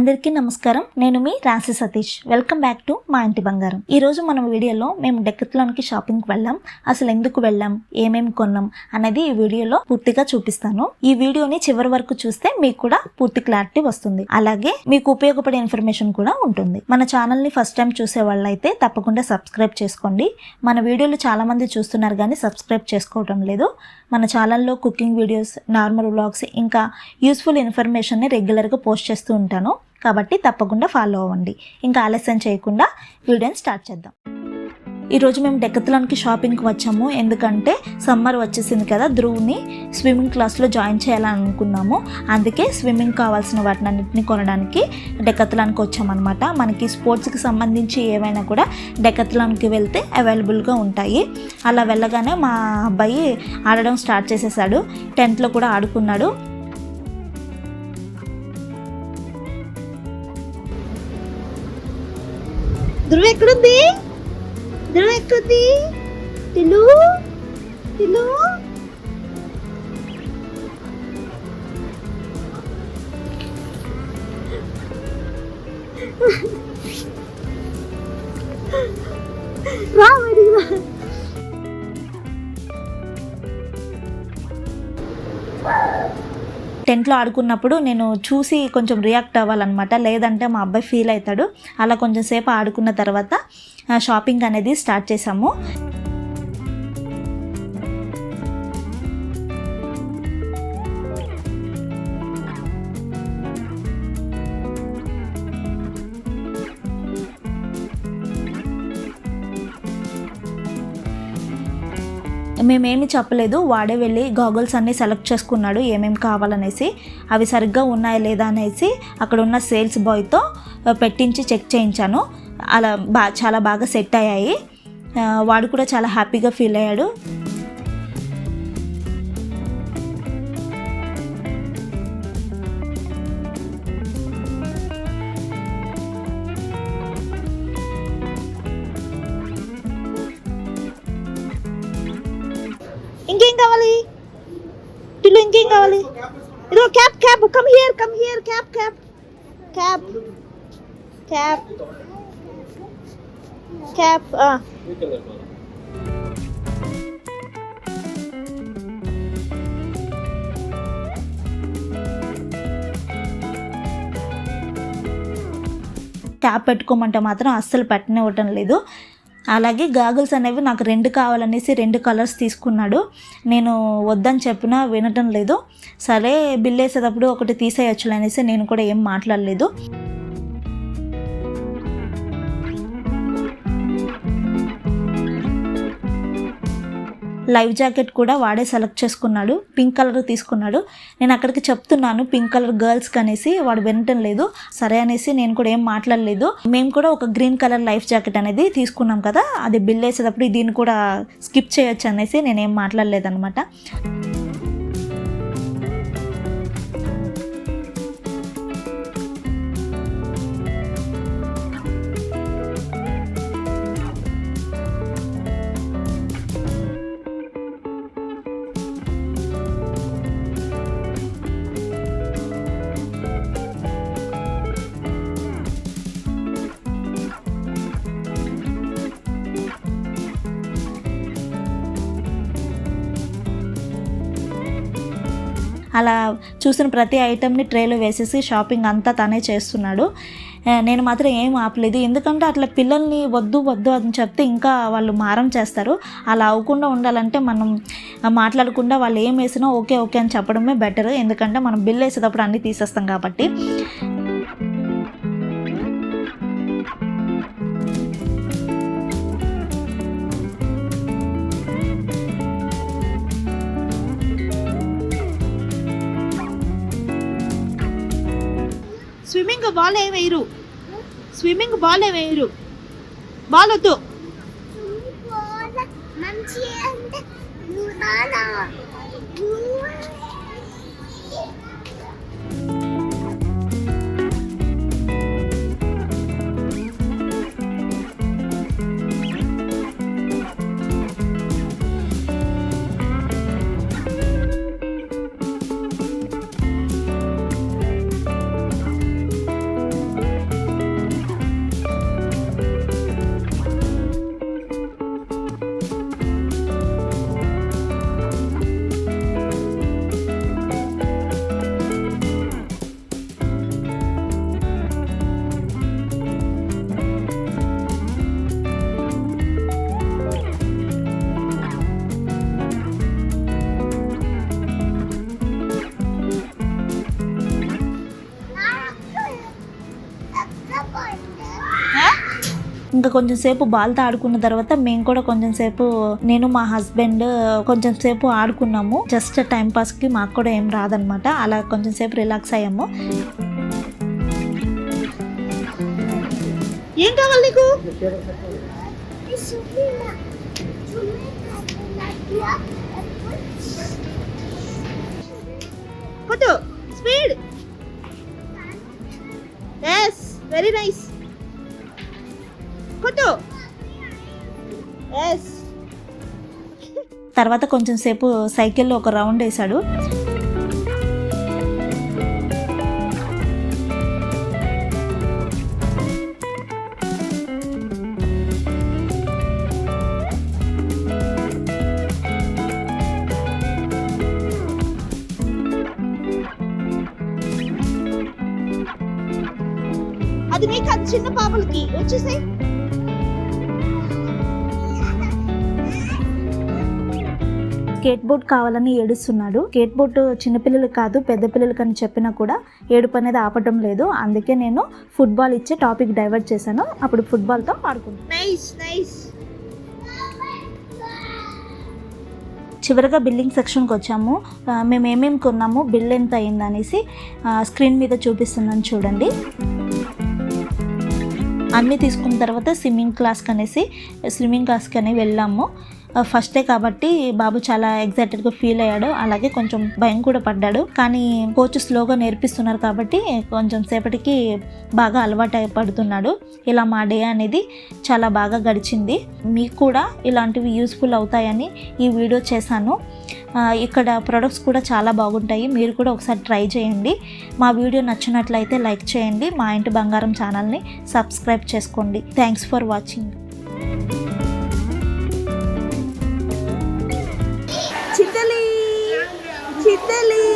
అందరికీ నమస్కారం. నేను మీ రాశి సతీష్. వెల్కమ్ బ్యాక్ టు మా ఇంటి బంగారం. ఈ రోజు మనం వీడియోలో మేము డెక్కత్లాన్కి షాపింగ్కి వెళ్ళాం, అసలు ఎందుకు వెళ్ళాం, ఏమేమి కొన్నాం అనేది ఈ వీడియోలో పూర్తిగా చూపిస్తాను. ఈ వీడియోని చివరి వరకు చూస్తే మీకు కూడా పూర్తి క్లారిటీ వస్తుంది. అలాగే మీకు ఉపయోగపడే ఇన్ఫర్మేషన్ కూడా ఉంటుంది. మన ఛానల్ని ఫస్ట్ టైం చూసే వాళ్ళైతే తప్పకుండా సబ్స్క్రైబ్ చేసుకోండి. మన వీడియోలు చాలా మంది చూస్తున్నారు కానీ సబ్స్క్రైబ్ చేసుకోవడం లేదు. మన ఛానల్లో కుకింగ్ వీడియోస్, నార్మల్ వ్లాగ్స్, ఇంకా యూస్ఫుల్ ఇన్ఫర్మేషన్ని రెగ్యులర్గా పోస్ట్ చేస్తూ ఉంటాను. కాబట్టి తప్పకుండా ఫాలో అవ్వండి. ఇంకా ఆలస్యం చేయకుండా వీడియోని స్టార్ట్ చేద్దాం. ఈరోజు మేము డెక్కత్లాన్కి షాపింగ్కి వచ్చాము. ఎందుకంటే సమ్మర్ వచ్చేసింది కదా, ధ్రువ్ని స్విమ్మింగ్ క్లాస్లో జాయిన్ చేయాలని అనుకున్నాము. అందుకే స్విమ్మింగ్ కావాల్సిన వాటినన్నింటినీ కొనడానికి డెక్కత్లాన్కి వచ్చామన్నమాట. మనకి స్పోర్ట్స్కి సంబంధించి ఏవైనా కూడా డెక్కత్లాన్కి వెళ్తే అవైలబుల్గా ఉంటాయి. అలా వెళ్ళగానే మా అబ్బాయి ఆడడం స్టార్ట్ చేసేసాడు. టెన్త్లో కూడా ఆడుకున్నాడు. ధ్రువ ఎక్కడుంది? ధ్రువ ఎక్కడుంది? టిల్లు టిల్లు రా బయటికి రా. టెన్త్లో ఆడుకున్నప్పుడు నేను చూసి కొంచెం రియాక్ట్ అవ్వాలన్నమాట, లేదంటే మా అబ్బాయి ఫీల్ అవుతాడు. అలా కొంచెం సేపు ఆడుకున్న తర్వాత షాపింగ్ అనేది స్టార్ట్ చేసాము. మేమేమి చెప్పలేదు, వాడే వెళ్ళి గాగుల్స్ అన్నీ సెలెక్ట్ చేసుకున్నాడు ఏమేమి కావాలనేసి. అవి సరిగ్గా ఉన్నాయా లేదా అనేసి అక్కడ ఉన్న సేల్స్ బాయ్తో పెట్టించి చెక్ చేయించాను. అలా చాలా బాగా సెట్ అయ్యాయి. వాడు కూడా చాలా హ్యాపీగా ఫీల్ అయ్యాడు. ఇంకేం కావాలి టిల్లు? ఇంకేం కావాలి? ఇదిగో cap cap come here cap cap cap cap cap cap పెట్టుకోమంటే మాత్రం అస్సలు పెట్టనివ్వటం లేదు. అలాగే గాగుల్స్ అనేవి నాకు 2 కావాలనేసి 2 కలర్స్ తీసుకున్నాడు. నేను వద్దని చెప్పినా వినటం లేదు. సరే బిల్ వేసేటప్పుడు ఒకటి తీసేయచ్చు అనేసి నేను కూడా ఏం మాట్లాడలేదు. లైవ్ జాకెట్ కూడా వాడే సెలెక్ట్ చేసుకున్నాడు. పింక్ కలర్ తీసుకున్నాడు. నేను అక్కడికి చెప్తున్నాను పింక్ కలర్ గర్ల్స్కి అనేసి, వాడు వినటం లేదు. సరే అనేసి నేను కూడా ఏం మాట్లాడలేదు. మేము కూడా ఒక గ్రీన్ కలర్ లైఫ్ జాకెట్ అనేది తీసుకున్నాం కదా, అది బిల్ వేసేటప్పుడు దీన్ని కూడా స్కిప్ చేయొచ్చు అనేసి నేనేం మాట్లాడలేదు అనమాట. అలా చూసిన ప్రతి ఐటెంని ట్రేలో వేసేసి షాపింగ్ అంతా తనే చేస్తున్నాడు. నేను మాత్రం ఏం ఆపలేదు. ఎందుకంటే అట్లా పిల్లల్ని వద్దు వద్దు అని చెప్తే ఇంకా వాళ్ళు మారం చేస్తారు. అలా అవ్వకుండా ఉండాలంటే మనం మాట్లాడకుండా వాళ్ళు ఏం వేసినా ఓకే ఓకే అని చెప్పడమే బెటర్. ఎందుకంటే మనం బిల్ వేసేటప్పుడు అన్నీ తీసేస్తాం కాబట్టి. స్విమ్మింగ్ బాల్ ఏం వేయరు, స్విమ్మింగ్ బాల్ ఏం వేయరు. బాల్ వద్దు. ఇంకా కొంచెం సేపు బాల్తో ఆడుకున్న తర్వాత మేము కూడా కొంచెం సేపు, నేను మా హస్బెండ్ కొంచెం సేపు ఆడుకున్నాము. జస్ట్ టైం పాస్ కి, మాకు కూడా ఏం రాదనమాట. అలా కొంచెం సేపు రిలాక్స్ అయ్యాము. ఏం కావాలి నీకు? కొట్టు, స్పీడ్. yes very nice. కొట్టు. yes. తర్వాత కొంచెం సేపు సైకిల్లో ఒక రౌండ్ వేసాడు. అది నీకు, అది చిన్న పాపలకి. వచ్చేసాయి. స్కేట్ బోర్డ్ కావాలని ఏడుస్తున్నాడు. స్కేట్ బోర్డ్ చిన్నపిల్లలు కాదు, పెద్ద పిల్లలకి అని చెప్పినా కూడా ఏడుపు అనేది ఆపటం లేదు. అందుకే నేను ఫుట్బాల్ ఇచ్చే టాపిక్ డైవర్ట్ చేశాను. అప్పుడు ఫుట్బాల్తో ఆడుకుంటాను. Nice nice. చివరిగా బిల్లింగ్ సెక్షన్కి వచ్చాము. మేము ఏమేమి కొన్నాము, బిల్ ఎంత అయింది అనేసి స్క్రీన్ మీద చూపిస్తున్నాను చూడండి. అన్నీ తీసుకున్న తర్వాత స్విమ్మింగ్ క్లాస్కి అని వెళ్ళాము. ఫస్ట్ డే కాబట్టి బాబు చాలా ఎగ్జైటెడ్గా ఫీల్ అయ్యాడు. అలాగే కొంచెం భయం కూడా పడ్డాడు. కానీ కోచ్ స్లోగా నేర్పిస్తున్నారు కాబట్టి కొంచెం సేపటికి బాగా అలవాటు పడుతున్నాడు. ఇలా మా డే అనేది చాలా బాగా గడిచింది. మీకు కూడా ఇలాంటివి యూస్ఫుల్ అవుతాయని ఈ వీడియో చేశాను. ఇక్కడ ప్రొడక్ట్స్ కూడా చాలా బాగుంటాయి. మీరు కూడా ఒకసారి ట్రై చేయండి. మా వీడియో నచ్చినట్లయితే లైక్ చేయండి. మా ఇంటి బంగారం ఛానల్ని సబ్స్క్రైబ్ చేసుకోండి. Thanks for watching. చిట్టలి చిట్టలి.